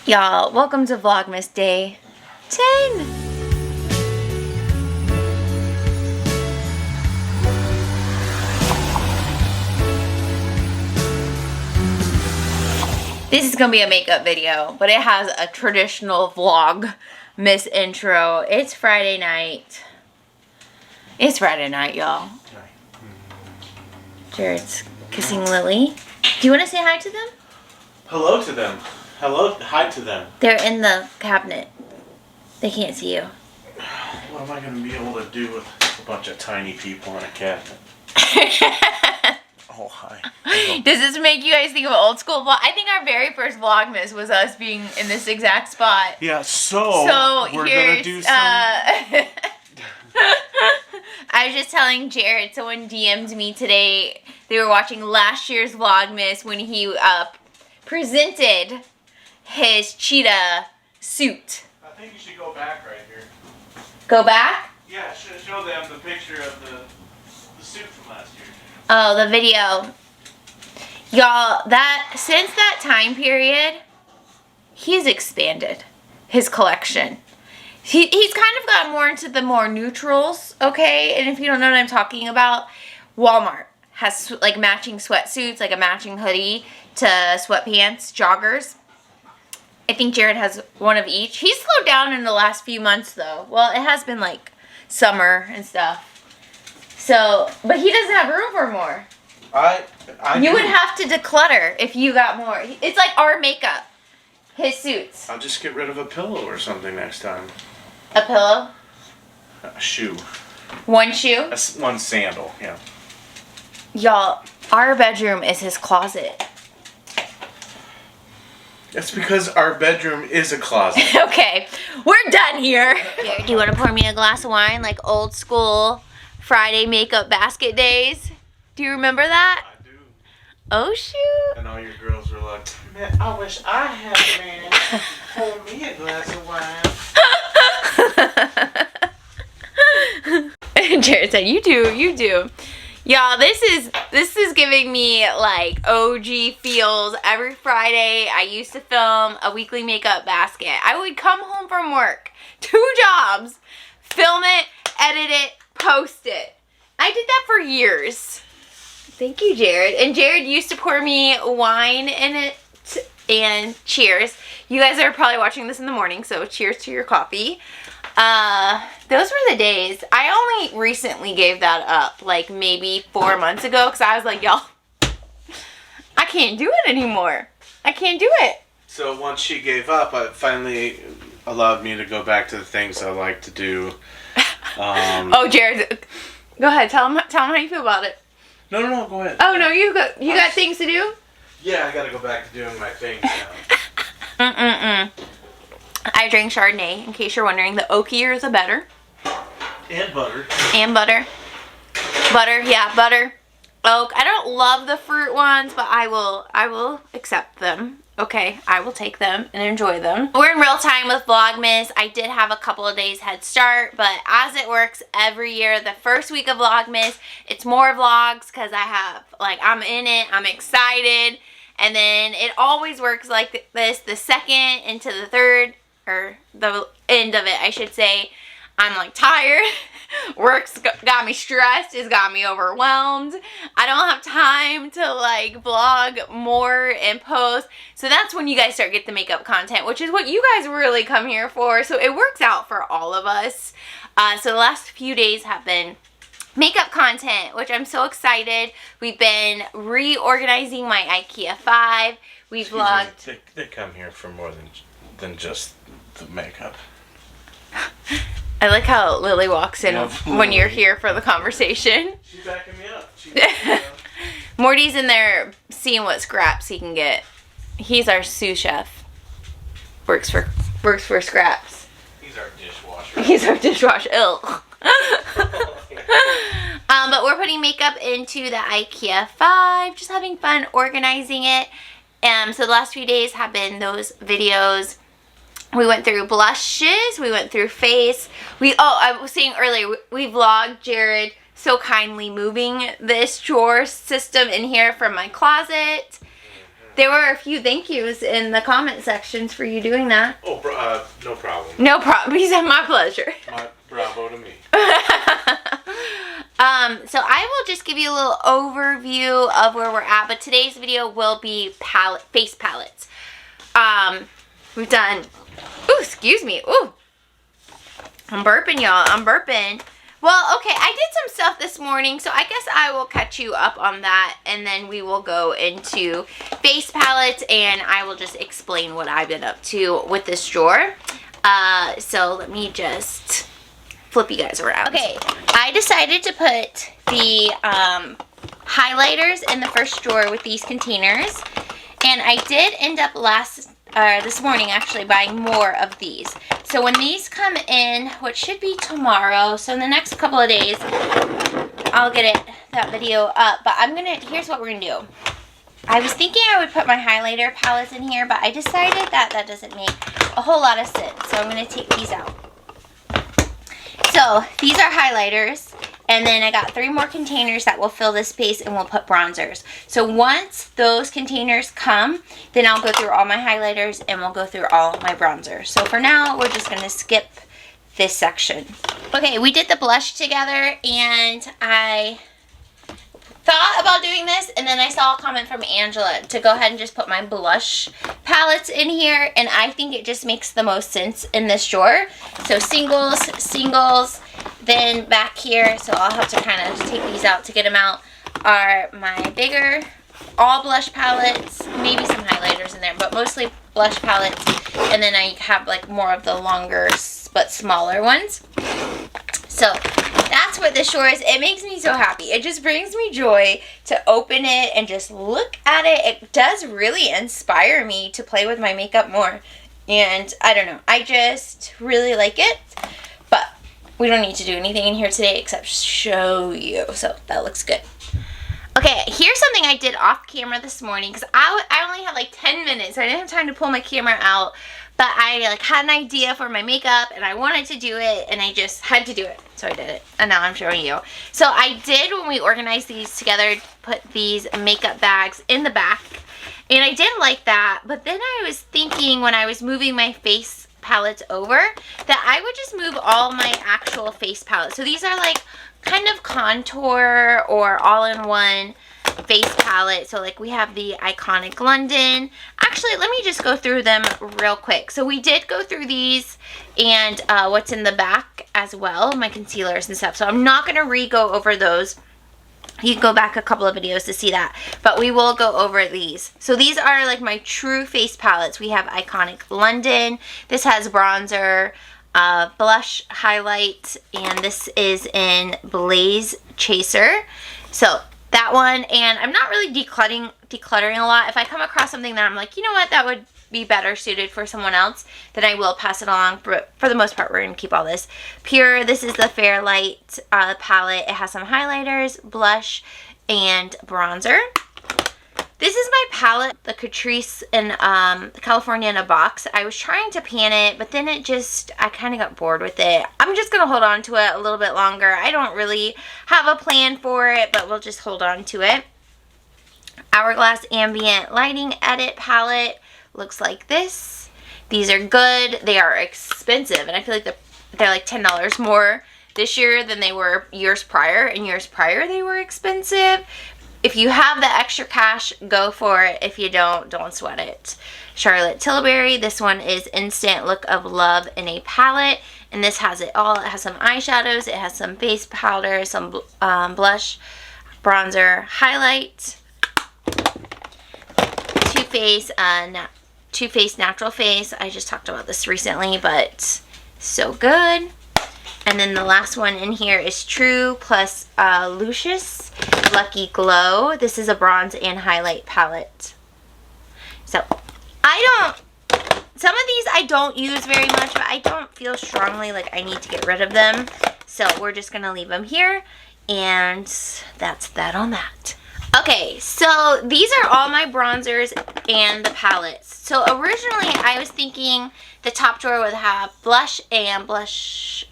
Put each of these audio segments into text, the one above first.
Y'all, welcome to Vlogmas Day 10. This is gonna be a makeup video, but it has a traditional Vlogmas intro. It's Friday night. It's Friday night, y'all. Jared's kissing Lily. Do you want to say hi to them? Hello to them. Hello, hi to them. They're in the cabinet. They can't see you. What am I going to be able to do with a bunch of tiny people in a cabinet? Oh, hi. Hello. Does this make you guys think of old school vlog? I think our very first Vlogmas was us being in this exact spot. Yeah, so we're going to do some... I was just telling Jared, someone DM'd me today. They were watching last year's Vlogmas when he presented his cheetah suit. I think you should go back right here. Go back? Yeah, show them the picture of the suit from last year. Oh, the video. Y'all, since that time period, he's expanded his collection. He's kind of gotten more into the more neutrals, okay? And if you don't know what I'm talking about, Walmart has like matching sweatsuits, like a matching hoodie to sweatpants, joggers. I think Jared has one of each. He's slowed down in the last few months though. Well, it has been like summer and stuff. So, but he doesn't have room for more. You would have to declutter if you got more. It's like our makeup. His suits. I'll just get rid of a pillow or something next time. A pillow? A shoe. One shoe? One sandal, yeah. Y'all, our bedroom is his closet. That's because our bedroom is a closet. Okay, we're done here. Jared, do you want to pour me a glass of wine like old school Friday makeup basket days? Do you remember that? I do. Oh, shoot. And all your girls were like, man, I wish I had a man pour me a glass of wine. Jared said, you do. Y'all, this is giving me like OG feels. Every Friday, I used to film a weekly makeup basket. I would come home from work, 2 jobs, film it, edit it, post it. I did that for years. Thank you, Jared. And Jared used to pour me wine in it. And cheers. You guys are probably watching this in the morning, so cheers to your coffee. Those were the days. I only recently gave that up, like maybe 4 months ago, because I was like, y'all, I can't do it anymore. I can't do it. So once she gave up, it finally allowed me to go back to the things I like to do. Oh, Jared, go ahead. Tell him how you feel about it. No, go ahead. Oh no, you got things to do? Yeah, I gotta go back to doing my things now. I drink Chardonnay, in case you're wondering. The oakier is a better. And butter. And butter. Butter, yeah, butter. Oak. I don't love the fruit ones, but I will accept them. Okay, I will take them and enjoy them. We're in real time with Vlogmas. I did have a couple of days head start, but as it works every year, the first week of Vlogmas, it's more vlogs because I'm in it, I'm excited. And then it always works like this, the second into the third, or the end of it, I should say. I'm like tired. Work's got me stressed. It's got me overwhelmed. I don't have time to like vlog more and post. So that's when you guys start getting the makeup content, which is what you guys really come here for. So it works out for all of us. So the last few days have been makeup content, which I'm so excited. We've been reorganizing my IKEA 5. We vlogged. They come here for more than just the makeup. I like how Lily walks in when you're here for the conversation. She's backing me up. Morty's in there seeing what scraps he can get. He's our sous chef. Works for scraps. He's our dishwasher. He's our dishwasher. Ill. But we're putting makeup into the IKEA 5. Just having fun organizing it. So the last few days have been those videos. We went through blushes, we went through face. I was saying earlier, we vlogged Jared so kindly moving this drawer system in here from my closet. There were a few thank yous in the comment sections for you doing that. Oh, no problem. No problem. He said, my pleasure. Bravo to me. So I will just give you a little overview of where we're at, but today's video will be face palettes. We've done, ooh, excuse me, ooh, I'm burping, y'all, I'm burping. Well, okay, I did some stuff this morning, so I guess I will catch you up on that, and then we will go into face palettes, and I will just explain what I've been up to with this drawer. So let me just flip you guys around. Okay, I decided to put the highlighters in the first drawer with these containers, and I did end up this morning actually buying more of these. So when these come in, which should be tomorrow, so in the next couple of days, I'll get that video up. But here's what we're gonna do. I was thinking I would put my highlighter palettes in here, but I decided that doesn't make a whole lot of sense. So I'm gonna take these out. So these are highlighters, and then I got 3 more containers that will fill this space, and we'll put bronzers. So once those containers come, then I'll go through all my highlighters and we'll go through all my bronzers. So for now, we're just gonna skip this section. Okay, we did the blush together, and I thought about doing this, and then I saw a comment from Angela to go ahead and just put my blush palettes in here, and I think it just makes the most sense in this drawer. So singles, then back here, so I'll have to kind of take these out to get them out, are my bigger all blush palettes, maybe some highlighters in there, but mostly blush palettes, and then I have like more of the longer but smaller ones. So that's what this drawer is. It makes me so happy. It just brings me joy to open it and just look at it. It does really inspire me to play with my makeup more. And I don't know, I just really like it. But we don't need to do anything in here today except show you. So that looks good. Okay, here's something I did off camera this morning, because I only had like 10 minutes. I didn't have time to pull my camera out. But I had an idea for my makeup, and I wanted to do it, and I just had to do it. So I did it, and now I'm showing you. So I did, when we organized these together, put these makeup bags in the back. And I did like that, but then I was thinking when I was moving my face palettes over, that I would just move all my actual face palettes. So these are like kind of contour or all-in-one face palette. So like we have the Iconic London. Actually, let me just go through them real quick. So we did go through these and what's in the back as well, my concealers and stuff. So I'm not going to re-go over those. You can go back a couple of videos to see that, but we will go over these. So these are like my true face palettes. We have Iconic London. This has bronzer, blush, highlight, and this is in Blaze Chaser. So that one, and I'm not really decluttering a lot. If I come across something that I'm like, you know what, that would be better suited for someone else, then I will pass it along. But for the most part, we're going to keep all this. Pure, this is the Fairlight palette. It has some highlighters, blush, and bronzer. This is my palette, the Catrice in California in a Box. I was trying to pan it, but then I kind of got bored with it. I'm just going to hold on to it a little bit longer. I don't really have a plan for it, but we'll just hold on to it. Hourglass Ambient Lighting Edit Palette looks like this. These are good. They are expensive, and I feel like they're like $10 more this year than they were years prior, and years prior they were expensive. If you have the extra cash, go for it. If you don't sweat it. Charlotte Tilbury. This one is Instant Look of Love in a palette. And this has it all. It has some eyeshadows. It has some face powder, some blush, bronzer, highlight. Too Faced Natural Face. I just talked about this recently, but so good. And then the last one in here is True plus Lucius Lucky Glow. This is a bronze and highlight palette. So some of these I don't use very much, but I don't feel strongly like I need to get rid of them. So we're just going to leave them here. And that's that on that. Okay, so these are all my bronzers and the palettes. So originally I was thinking the top drawer would have blush and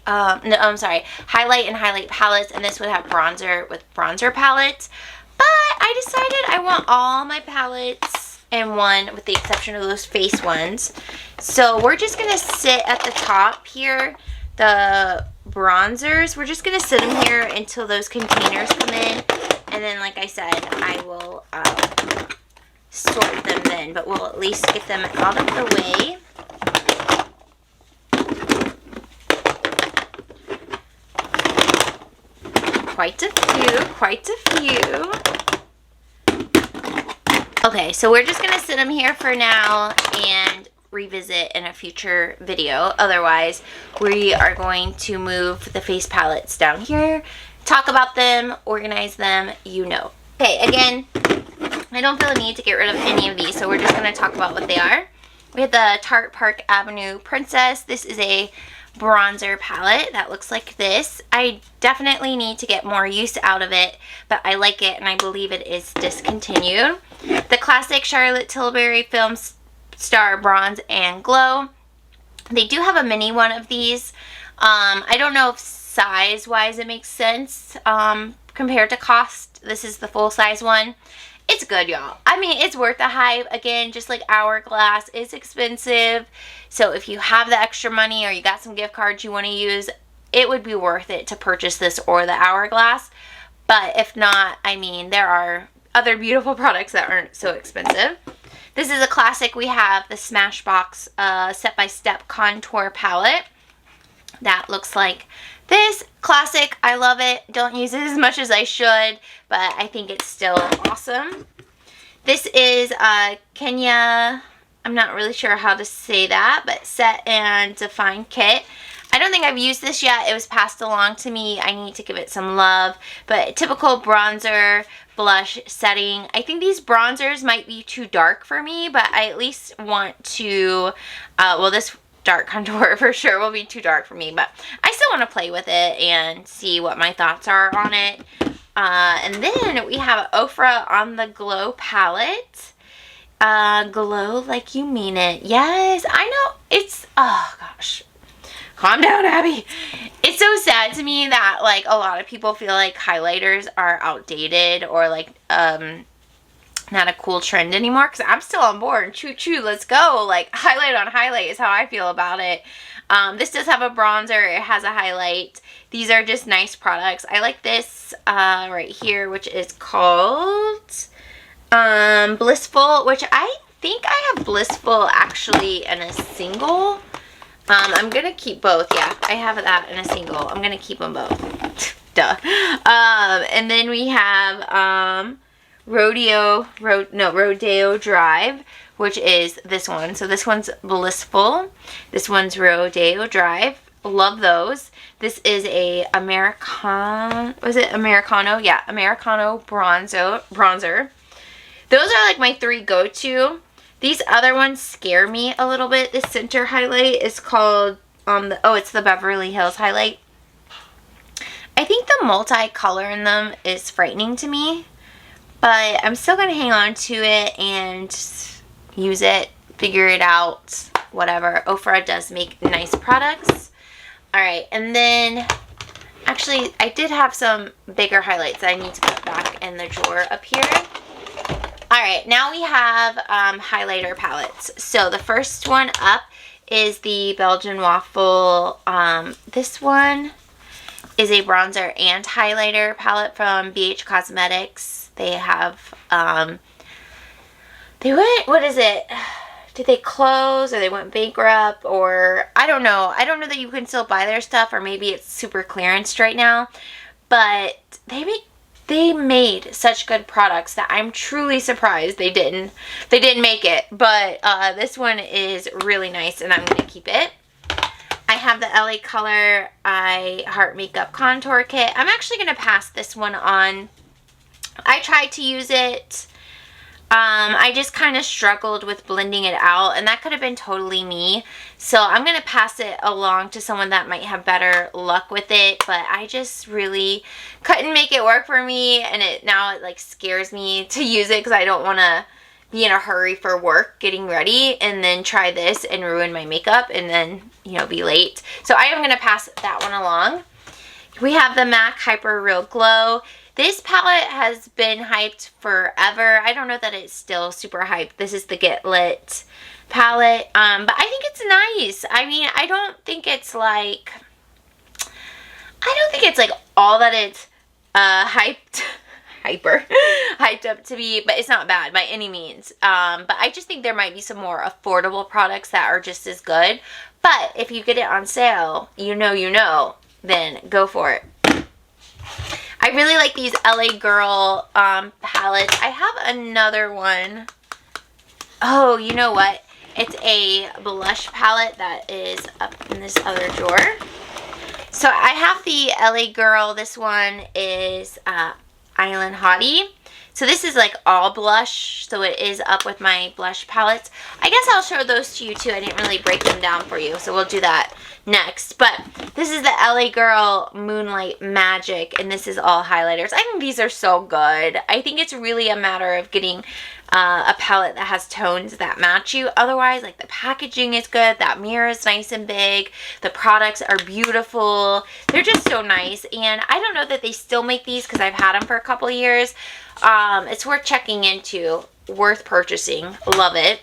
highlight and highlight palettes, and this would have bronzer with bronzer palettes. But I decided I want all my palettes in one with the exception of those face ones. So we're just going to sit at the top here, the bronzers. We're just going to sit them here until those containers come in. And then, like I said, I will sort them then. But we'll at least get them out of the way. Quite a few. Okay, so we're just gonna sit them here for now and revisit in a future video. Otherwise, we are going to move the face palettes down here, talk about them, organize them, you know. Okay, again, I don't feel the need to get rid of any of these, so we're just gonna talk about what they are. We have the Tarte Park Avenue Princess. This is a bronzer palette that looks like this. I definitely need to get more use out of it, but I like it and I believe it is discontinued. The classic Charlotte Tilbury Film Star Bronze and Glow. They do have a mini one of these. I don't know if size wise it makes sense compared to cost. This is the full size one. It's good, y'all. I mean, it's worth the hype. Again, just like Hourglass is expensive. So if you have the extra money or you got some gift cards you want to use, it would be worth it to purchase this or the Hourglass. But if not, I mean, there are other beautiful products that aren't so expensive. This is a classic. We have the Smashbox Step by Step Contour Palette. That looks like this. Classic. I love it. Don't use it as much as I should, but I think it's still awesome. This is Kenya, I'm not really sure how to say that, but Set and Define Kit. I don't think I've used this yet. It was passed along to me. I need to give it some love. But typical bronzer, blush setting. I think these bronzers might be too dark for me, but I at least want to, well, this dark contour for sure will be too dark for me, but I still want to play with it and see what my thoughts are on it. And then we have Ofra on the Glow palette. Glow like you mean it. Yes, I know. It's, oh gosh, calm down, Abby. It's so sad to me that like a lot of people feel like highlighters are outdated or like not a cool trend anymore, because I'm still on board. Choo choo, let's go. Like, highlight on highlight is how I feel about it. This does have a bronzer. It has a highlight. These are just nice products. I like this right here, which is called Blissful, which I think I have Blissful actually in a single. I'm going to keep both. Yeah, I have that in a single. I'm going to keep them both. Duh. And then we have Rodeo Drive, which is this one. So this one's Blissful. This one's Rodeo Drive. Love those. This is a Americano. Was it Americano? Yeah, Americano bronzer. Those are like my three go-to. These other ones scare me a little bit. This center highlight is called it's the Beverly Hills highlight. I think the multicolor in them is frightening to me. But I'm still going to hang on to it and use it, figure it out, whatever. Ofra does make nice products. Alright, and then, actually, I did have some bigger highlights that I need to put back in the drawer up here. Alright, now we have highlighter palettes. So the first one up is the Belgian Waffle. This one is a bronzer and highlighter palette from BH Cosmetics. They have, they went, what is it? Did they close or they went bankrupt or, I don't know. I don't know that you can still buy their stuff, or maybe it's super clearanced right now. But they made such good products that I'm truly surprised they didn't make it. But this one is really nice and I'm going to keep it. I have the LA Color I Heart Makeup Contour Kit. I'm actually going to pass this one on. I tried to use it. I just kind of struggled with blending it out, and that could have been totally me. So I'm going to pass it along to someone that might have better luck with it, but I just really couldn't make it work for me, and now it like scares me to use it because I don't want to be in a hurry for work getting ready and then try this and ruin my makeup and then, you know, be late. So I am going to pass that one along. We have the MAC Hyper Real Glow. This palette has been hyped forever. I don't know that it's still super hyped. This is the Get Lit palette. But I think it's nice. I mean, I don't think it's like all that it's hyped up to be, but it's not bad by any means. But I just think there might be some more affordable products that are just as good. But if you get it on sale, you know, then go for it. I really like these LA Girl palettes. I have another one. Oh, you know what? It's a blush palette that is up in this other drawer. So I have the LA Girl. This one is Island Hottie. So this is like all blush, so it is up with my blush palettes. I guess I'll show those to you too. I didn't really break them down for you, so we'll do that next. But this is the LA Girl Moonlight Magic, and this is all highlighters. I think these are so good. I think it's really a matter of getting a palette that has tones that match you. Otherwise, like, the packaging is good, that mirror is nice and big, the products are beautiful, they're just so nice. And I don't know that they still make these because I've had them for a couple of years. It's worth checking into, worth purchasing. Love it.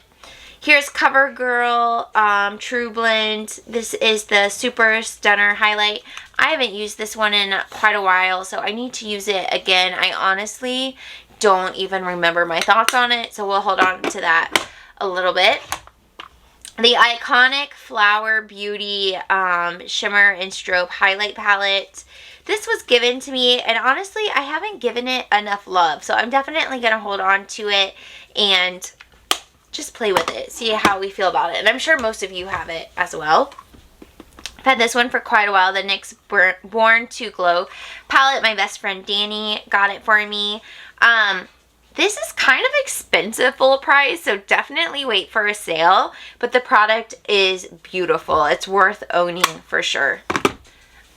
Here's CoverGirl True Blend. This is the Super Stunner Highlight. I haven't used this one in quite a while, so I need to use it again. I honestly don't even remember my thoughts on it, so we'll hold on to that a little bit. The Iconic Flower Beauty Shimmer and Strobe Highlight Palette. This was given to me, and honestly, I haven't given it enough love, so I'm definitely going to hold on to it and just play with it, see how we feel about it. And I'm sure most of you have it as well. I've had this one for quite a while, the NYX Born to Glow palette. My best friend Danny got it for me. This is kind of expensive full price, so definitely wait for a sale, but the product is beautiful. It's worth owning for sure.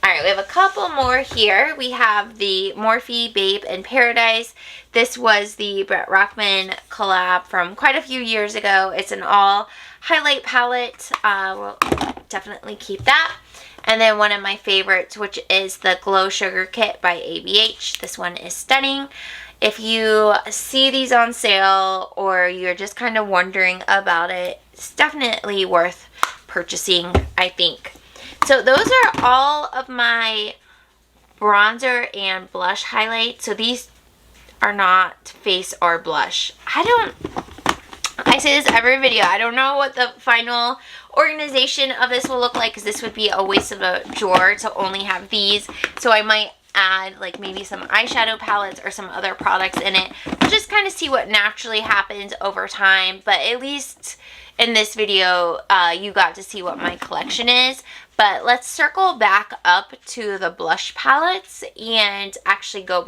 Alright, we have a couple more here. We have the Morphe Babe in Paradise. This was the Brett Rockman collab from quite a few years ago. It's an all highlight palette. We'll definitely keep that. And then one of my favorites, which is the Glow Sugar Kit by ABH. This one is stunning. If you see these on sale or you're just kind of wondering about it, it's definitely worth purchasing, I think. So those are all of my bronzer and blush highlights. So these are not face or blush. I say this every video. I don't know what the final organization of this will look like, because this would be a waste of a drawer to only have these. So I might add like maybe some eyeshadow palettes or some other products in it. We'll just kind of see what naturally happens over time. But at least in this video, you got to see what my collection is. But let's circle back up to the blush palettes and actually go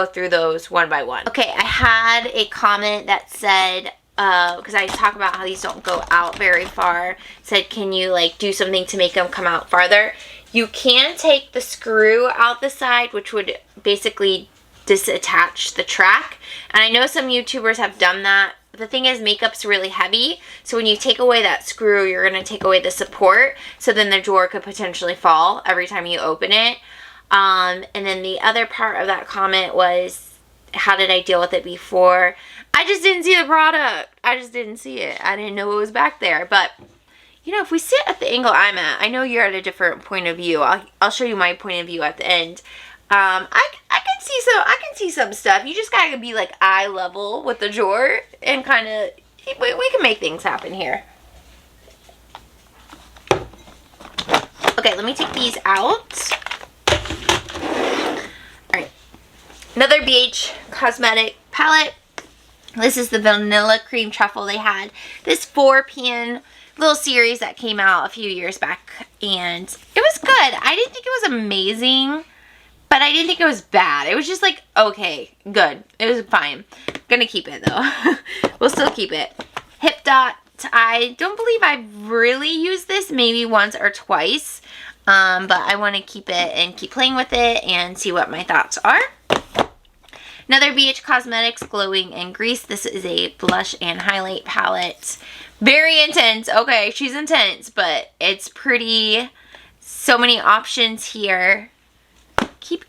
through those one by one. Okay, I had a comment that said, because I talk about how these don't go out very far, said, can you like do something to make them come out farther? You can take the screw out the side, which would basically disattach the track. And I know some YouTubers have done that. The thing is, makeup's really heavy, so when you take away that screw, you're going to take away the support, so then the drawer could potentially fall every time you open it. And then the other part of that comment was, how did I deal with it before? I just didn't see the product. I just didn't see it. I didn't know it was back there. But, you know, if we sit at the angle I'm at, I know you're at a different point of view. I'll show you my point of view at the end. I can see some stuff. You just gotta be like eye level with the drawer and kind of, we can make things happen here. Okay, let me take these out. Alright, another BH Cosmetic palette. This is the Vanilla Cream Truffle. They had this 4-pan little series that came out a few years back, and it was good. I didn't think it was amazing, but I didn't think it was bad. It was just like, okay, good. It was fine. Gonna keep it though. We'll still keep it. Hip Dot. I don't believe I've really used this, maybe once or twice. But I want to keep it and keep playing with it and see what my thoughts are. Another BH Cosmetics Glowing in Grease. This is a blush and highlight palette. Very intense. Okay, she's intense, but it's pretty. So many options here. Keep.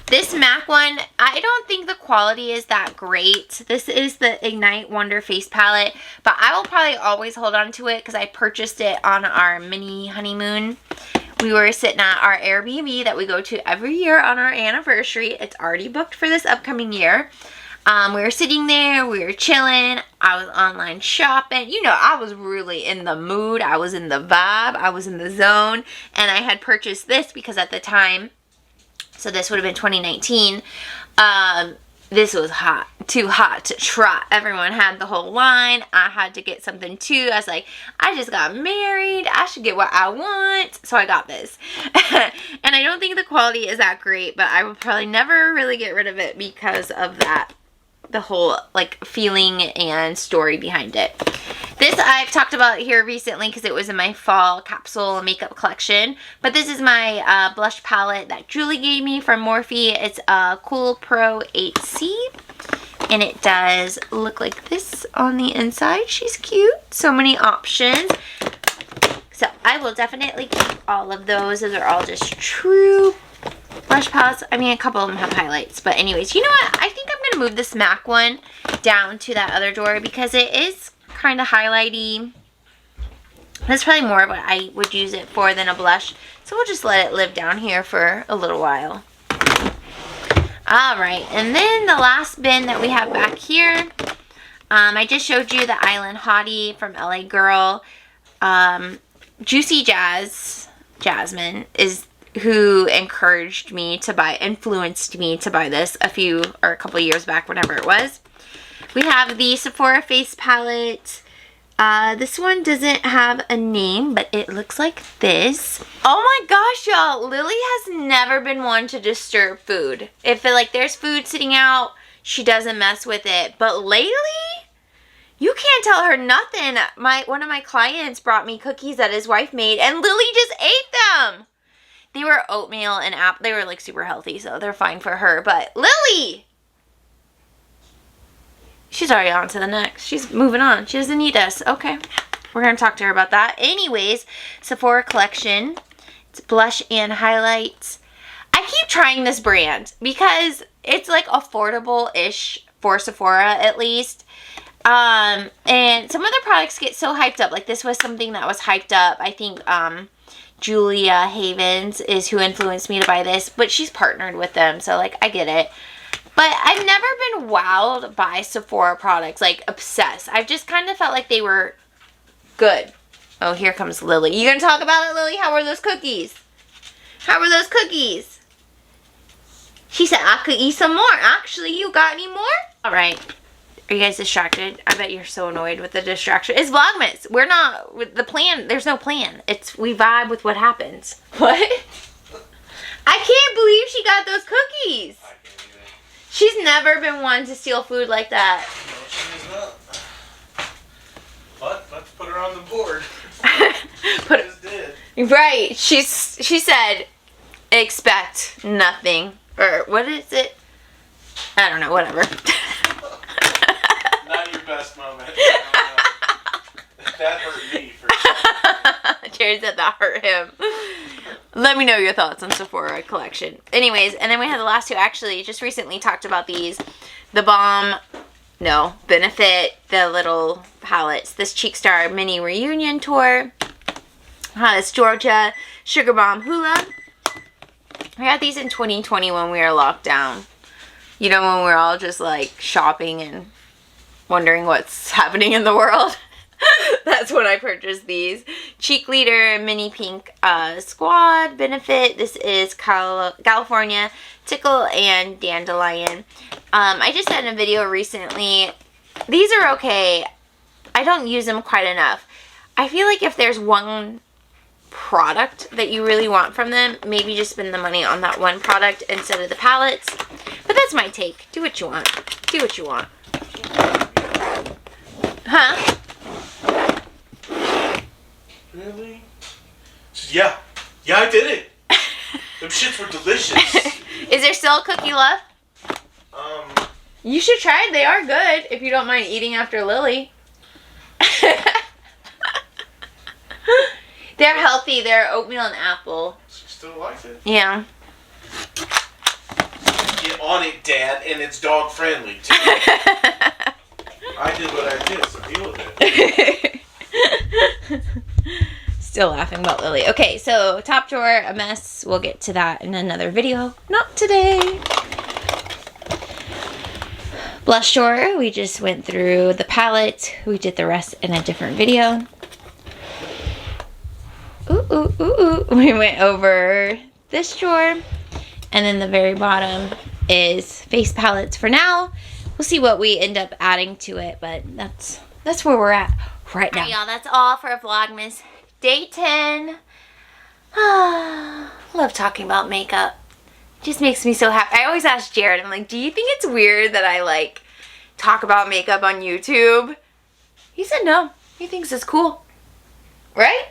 This MAC one, I don't think the quality is that great. This is the Ignite Wonder Face Palette, but I will probably always hold on to it because I purchased it on our mini honeymoon. We were sitting at our Airbnb that we go to every year on our anniversary. It's already booked for this upcoming year. We were sitting there, we were chilling, I was online shopping. You know, I was really in the mood, I was in the vibe, I was in the zone, and I had purchased this because at the time, so this would have been 2019, this was hot, too hot to try. Everyone had the whole line. I had to get something too. I was like, I just got married, I should get what I want, so I got this. And I don't think the quality is that great, but I will probably never really get rid of it because of that, the whole like feeling and story behind it. This I've talked about here recently because it was in my fall capsule makeup collection, but this is my blush palette that Julie gave me from Morphe. It's a Cool Pro 8C, and it does look like this on the inside. She's cute. So many options. So I will definitely keep all of those. Those are all just true blush palettes. I mean, a couple of them have highlights, but anyways, you know what? I think I'm going to move this MAC one down to that other drawer because it is kind of highlighty. That's probably more of what I would use it for than a blush, so we'll just let it live down here for a little while. Alright, and then the last bin that we have back here, I just showed you the Island Hottie from LA Girl. Juicy Jasmine is who encouraged me to buy, influenced me to buy this a couple years back, whenever it was. We have the Sephora face palette. This one doesn't have a name, but it looks like this. Oh my gosh, y'all, Lily has never been one to disturb food. If there's food sitting out, she doesn't mess with it. But lately, you can't tell her nothing. One of my clients brought me cookies that his wife made, and Lily just ate them. They were oatmeal and apple. They were like super healthy, so they're fine for her. But Lily! She's already on to the next. She's moving on. She doesn't need us. Okay. We're going to talk to her about that. Anyways, Sephora collection. It's blush and highlights. I keep trying this brand because it's like affordable-ish for Sephora at least. And some other products get so hyped up. Like this was something that was hyped up. I think Julia Havens is who influenced me to buy this, but she's partnered with them, so like I get it. But I've never been wowed by Sephora products, like obsessed. I've just kind of felt like they were good. Oh, here comes Lily. You gonna talk about it, Lily? How were those cookies? How were those cookies? She said I could eat some more. Actually, you got any more? All right. Are you guys distracted? I bet you're so annoyed with the distraction. It's Vlogmas. We're not with the plan. There's no plan. It's we vibe with what happens. What? I can't believe she got those cookies. I can't either. She's never been one to steal food like that. No, she is not. But let's put her on the board. Put She just did. Right. She said, expect nothing. Or what is it? I don't know. Whatever. Not your best moment. That hurt me for sure. Jerry said that hurt him. Let me know your thoughts on Sephora collection. Anyways, and then we had the last two. Actually, just recently talked about these. The Benefit, the little palettes. This Cheek Star mini reunion tour. This Georgia Sugar Bomb Hula. I got these in 2020 when we were locked down. You know, when we're all just like shopping and wondering what's happening in the world. That's when I purchased these. Cheek Leader Mini Pink Squad Benefit. This is California Tickle and Dandelion. I just said in a video recently, these are okay. I don't use them quite enough. I feel like if there's one product that you really want from them, maybe just spend the money on that one product instead of the palettes. But that's my take. Do what you want. Do what you want. Huh? Really? Yeah. Yeah, I did it. Them shits were delicious. Is there still a cookie left? You should try it. They are good if you don't mind eating after Lily. They're healthy. They're oatmeal and apple. She still likes it. Yeah. on it, Dad, and it's dog friendly too. I did what I did, so deal with it. Still laughing about Lily. Okay, so top drawer, a mess. We'll get to that in another video. Not today. Blush drawer, we just went through the palette. We did the rest in a different video. Ooh, ooh, ooh, ooh. We went over this drawer. And then the very bottom is face palettes for now. We'll see what we end up adding to it, but that's where we're at right now. All right, y'all, that's all for Vlogmas Day 10. Love talking about makeup. It just makes me so happy. I always ask Jared, I'm like, do you think it's weird that I like talk about makeup on YouTube? He said no. He thinks it's cool. Right?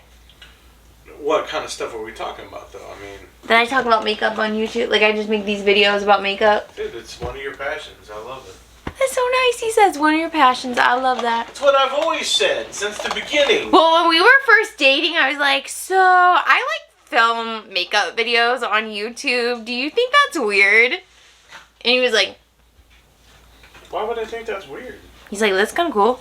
What kind of stuff are we talking about, though? I mean... Did I talk about makeup on YouTube? Like, I just make these videos about makeup? Dude, it's one of your passions. I love it. That's so nice. He says one of your passions. I love that. That's what I've always said since the beginning. Well, when we were first dating, I was like, so I like film makeup videos on YouTube. Do you think that's weird? And he was like... Why would I think that's weird? He's like, that's kind of cool.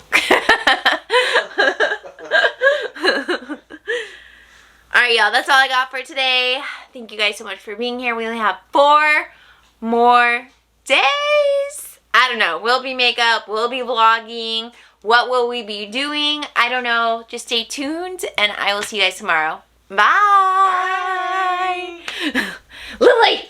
Alright, y'all, that's all I got for today. Thank you guys so much for being here. We only have 4 more days. I don't know. We'll be makeup. We'll be vlogging. What will we be doing? I don't know. Just stay tuned, and I will see you guys tomorrow. Bye. Bye. Lily.